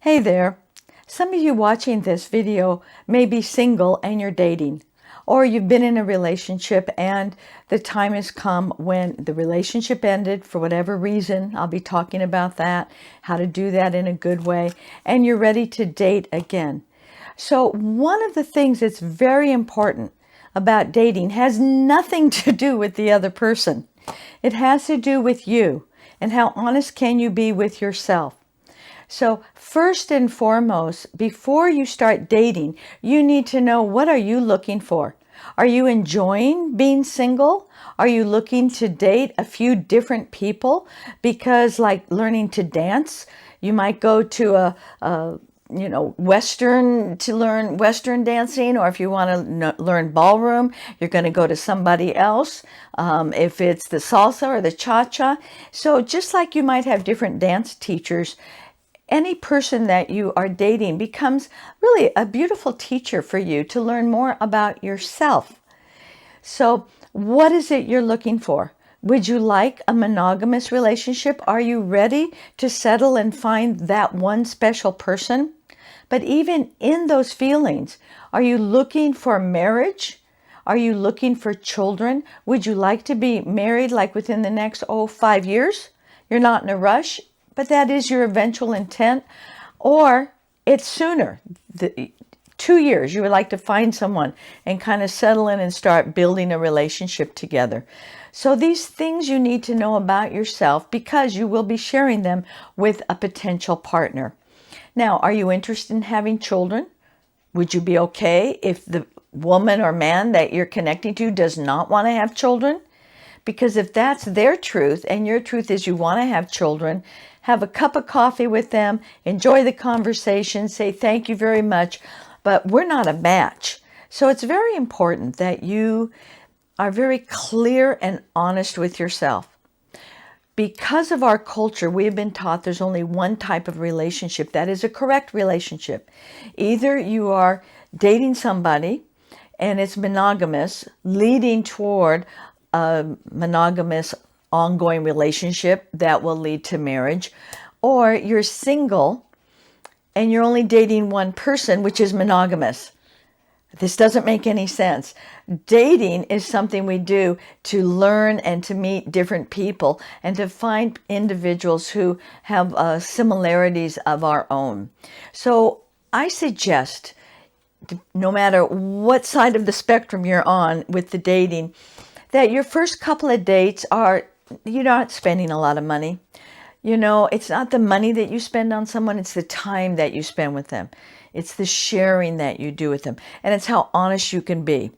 Hey there. Some of you watching this video may be single and you're dating, or you've been in a relationship and the time has come when the relationship ended for whatever reason. I'll be talking about that, how to do that in a good way, and you're ready to date again. So one of the things that's very important about dating has nothing to do with the other person. It has to do with you and how honest can you be with yourself. So first and foremost, before you start dating, you need to know, what are you looking for? Are you enjoying being single? Are you looking to date a few different people? Because like learning to dance, you might go to a Western to learn Western dancing, or if you want to learn ballroom, you're going to go to somebody else. If it's the salsa or the cha-cha. So just like you might have different dance teachers, any person that you are dating becomes really a beautiful teacher for you to learn more about yourself. So what is it you're looking for? Would you like a monogamous relationship? Are you ready to settle and find that one special person? But even in those feelings, are you looking for marriage? Are you looking for children? Would you like to be married like within the next 5 years? You're not in a rush, but that is your eventual intent. Or it's sooner, 2 years, you would like to find someone and kind of settle in and start building a relationship together. So these things you need to know about yourself, because you will be sharing them with a potential partner. Now, are you interested in having children? Would you be okay if the woman or man that you're connecting to does not want to have children? Because if that's their truth and your truth is you want to have children, have a cup of coffee with them, enjoy the conversation, say thank you very much, but we're not a match. So it's very important that you are very clear and honest with yourself. Because of our culture, we have been taught there's only one type of relationship that is a correct relationship. Either you are dating somebody and it's monogamous, leading toward a monogamous ongoing relationship that will lead to marriage, or you're single and you're only dating one person, which is monogamous. This doesn't make any sense. Dating is something we do to learn and to meet different people and to find individuals who have similarities of our own. So I suggest, no matter what side of the spectrum you're on with the dating, that your first couple of dates you're not spending a lot of money. It's not the money that you spend on someone, it's the time that you spend with them. It's the sharing that you do with them. And it's how honest you can be.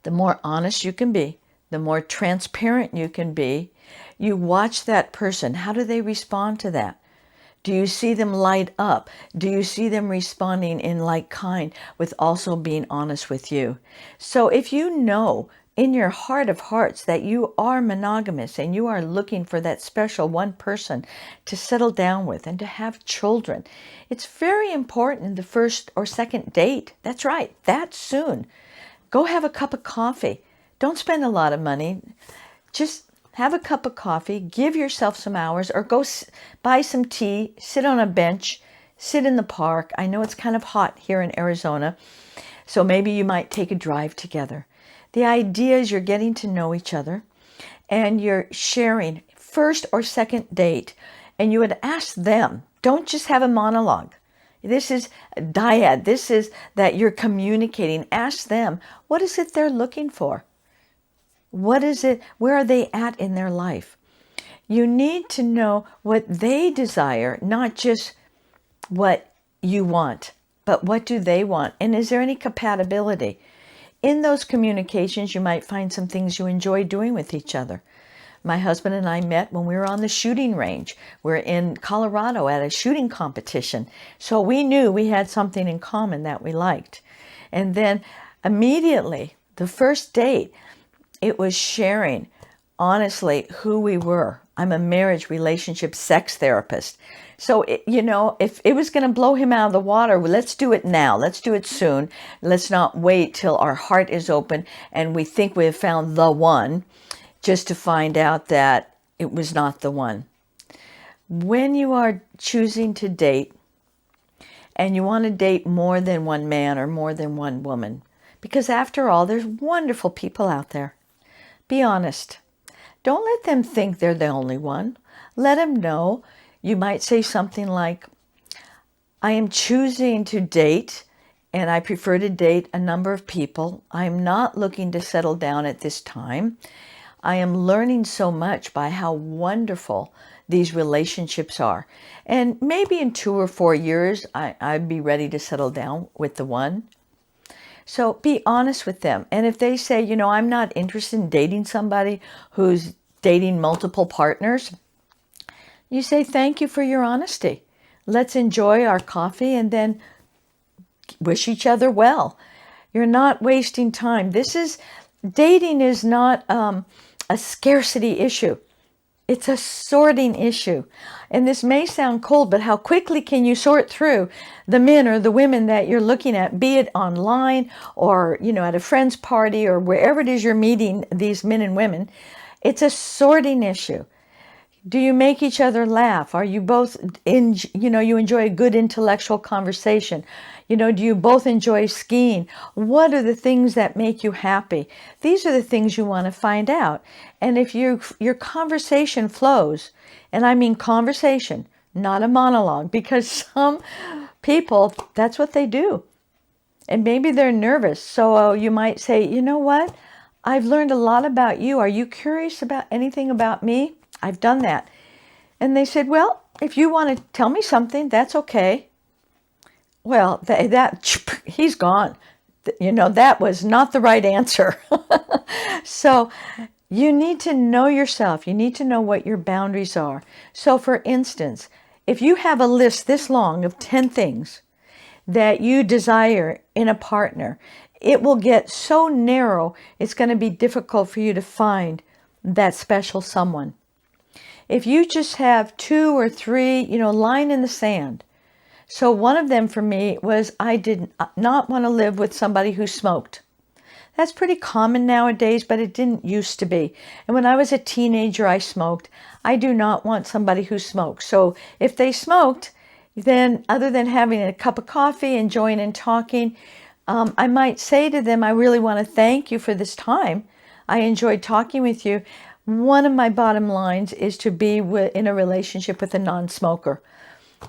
The more honest you can be, the more transparent you can be. You watch that person. How do they respond to that? Do you see them light up? Do you see them responding in like kind with also being honest with you? So if you know in your heart of hearts that you are monogamous and you are looking for that special one person to settle down with and to have children, it's very important the first or second date. That's right, that soon. Go have a cup of coffee. Don't spend a lot of money. Just have a cup of coffee, give yourself some hours, or go buy some tea, sit on a bench, sit in the park. I know it's kind of hot here in Arizona, so maybe you might take a drive together. The idea is you're getting to know each other and you're sharing first or second date, and you would ask them. Don't just have a monologue. This is a dyad. This is that you're communicating. Ask them, what is it they're looking for? What is it? Where are they at in their life? You need to know what they desire, not just what you want, but what do they want? And is there any compatibility? In those communications, you might find some things you enjoy doing with each other. My husband and I met when we were on the shooting range. We're in Colorado at a shooting competition. So we knew we had something in common that we liked. And then immediately, the first date, it was sharing honestly who we were. I'm a marriage, relationship, sex therapist. So, if it was going to blow him out of the water, well, let's do it now. Let's do it soon. Let's not wait till our heart is open and we think we have found the one, just to find out that it was not the one. When you are choosing to date, and you want to date more than one man or more than one woman. Because after all, there's wonderful people out there. Be honest. Don't let them think they're the only one. Let them know. You might say something like, I am choosing to date, and I prefer to date a number of people. I'm not looking to settle down at this time. I am learning so much by how wonderful these relationships are. And maybe in 2 or 4 years, I'd be ready to settle down with the one. So be honest with them. And if they say, I'm not interested in dating somebody who's dating multiple partners, you say, thank you for your honesty. Let's enjoy our coffee and then wish each other well. You're not wasting time. Dating is not a scarcity issue. It's a sorting issue. And this may sound cold, but how quickly can you sort through the men or the women that you're looking at, be it online or, at a friend's party or wherever it is you're meeting these men and women? It's a sorting issue. Do you make each other laugh? Are you both you enjoy a good intellectual conversation? Do you both enjoy skiing? What are the things that make you happy? These are the things you want to find out. And if your conversation flows, and I mean conversation, not a monologue, because some people, that's what they do. And maybe they're nervous. So you might say, you know what? I've learned a lot about you. Are you curious about anything about me? I've done that. And they said, well, if you want to tell me something, that's okay. Well, he's gone. That was not the right answer. So you need to know yourself. You need to know what your boundaries are. So for instance, if you have a list this long of 10 things that you desire in a partner, it will get so narrow, it's going to be difficult for you to find that special someone. If you just have 2 or 3, line in the sand. So one of them for me was I did not want to live with somebody who smoked. That's pretty common nowadays, but it didn't used to be. And when I was a teenager, I smoked. I do not want somebody who smokes. So if they smoked, then other than having a cup of coffee, enjoying and talking, I might say to them, I really want to thank you for this time. I enjoyed talking with you. One of my bottom lines is to be in a relationship with a non-smoker.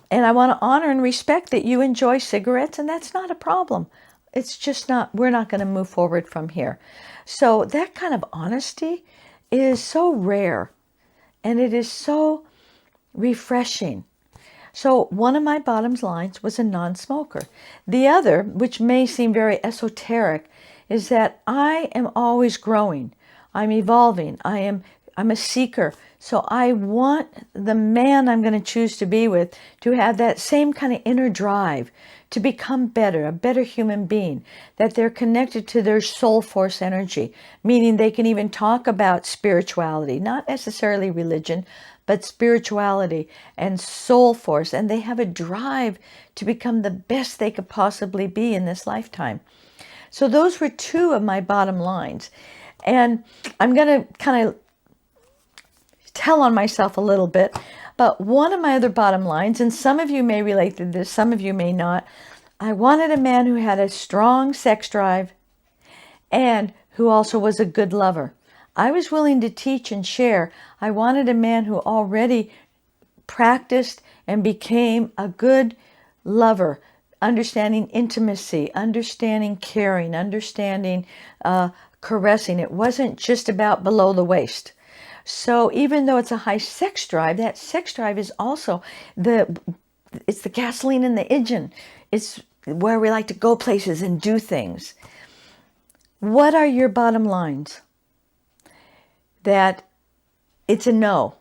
And I want to honor and respect that you enjoy cigarettes, and that's not a problem. It's just we're not going to move forward from here. So that kind of honesty is so rare, and it is so refreshing. So one of my bottom lines was a non-smoker. The other, which may seem very esoteric, is that I am always growing. I'm evolving. I'm a seeker. So I want the man I'm going to choose to be with to have that same kind of inner drive to become better, a better human being, that they're connected to their soul force energy, meaning they can even talk about spirituality, not necessarily religion, but spirituality and soul force. And they have a drive to become the best they could possibly be in this lifetime. So those were 2 of my bottom lines. And I'm going to kind of tell on myself a little bit, but one of my other bottom lines, and some of you may relate to this, some of you may not, I wanted a man who had a strong sex drive and who also was a good lover. I was willing to teach and share. I wanted a man who already practiced and became a good lover, understanding intimacy, understanding caring, understanding caressing. It wasn't just about below the waist. So even though it's a high sex drive, that sex drive is also it's the gasoline in the engine. It's where we like to go places and do things. What are your bottom lines? That it's a no.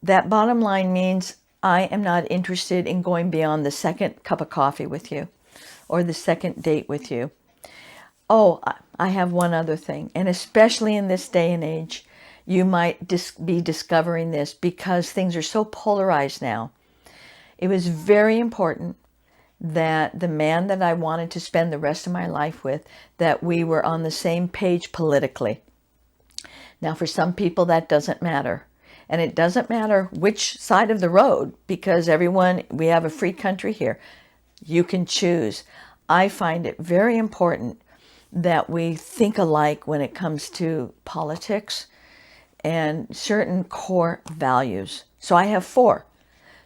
That bottom line means I am not interested in going beyond the second cup of coffee with you or the second date with you. Oh, I have one other thing, and especially in this day and age, you might be discovering this because things are so polarized now. It was very important that the man that I wanted to spend the rest of my life with, that we were on the same page politically. Now, for some people, that doesn't matter. And it doesn't matter which side of the road, because we have a free country here. You can choose. I find it very important that we think alike when it comes to politics and certain core values. So I have 4.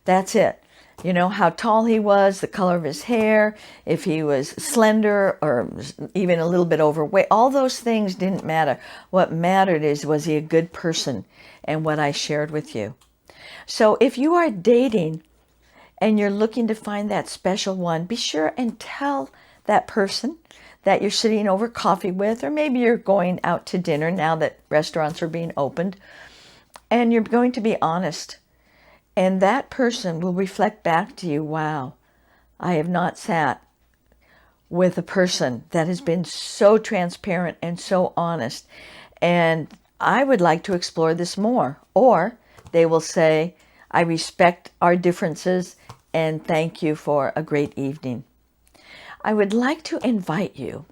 That's it. You know, how tall he was, the color of his hair, if he was slender or even a little bit overweight. All those things didn't matter. What mattered is, was he a good person, and what I shared with you. So if you are dating and you're looking to find that special one, be sure and tell that person that you're sitting over coffee with, or maybe you're going out to dinner now that restaurants are being opened, and you're going to be honest. And that person will reflect back to you, wow, I have not sat with a person that has been so transparent and so honest. And I would like to explore this more. Or they will say, I respect our differences and thank you for a great evening. I would like to invite you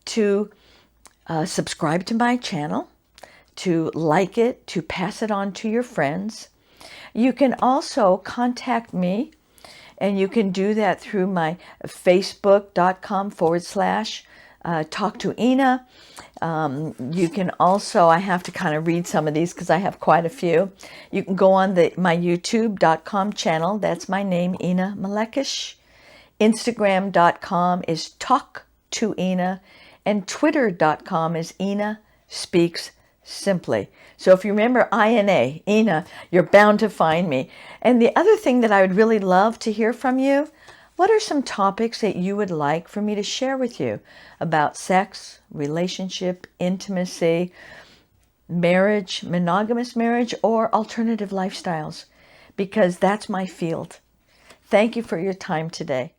to subscribe to my channel, to like it, to pass it on to your friends. You can also contact me, and you can do that through my facebook.com/talk to Ina. You can also, I have to kind of read some of these because I have quite a few. You can go on my youtube.com channel. That's my name, Ina Malekish. Instagram.com is talk to Ina, and twitter.com is Ina Speaks Simply. So if you remember INA, Ina, you're bound to find me. And the other thing that I would really love to hear from you, what are some topics that you would like for me to share with you about sex, relationship, intimacy, marriage, monogamous marriage, or alternative lifestyles? Because that's my field. Thank you for your time today.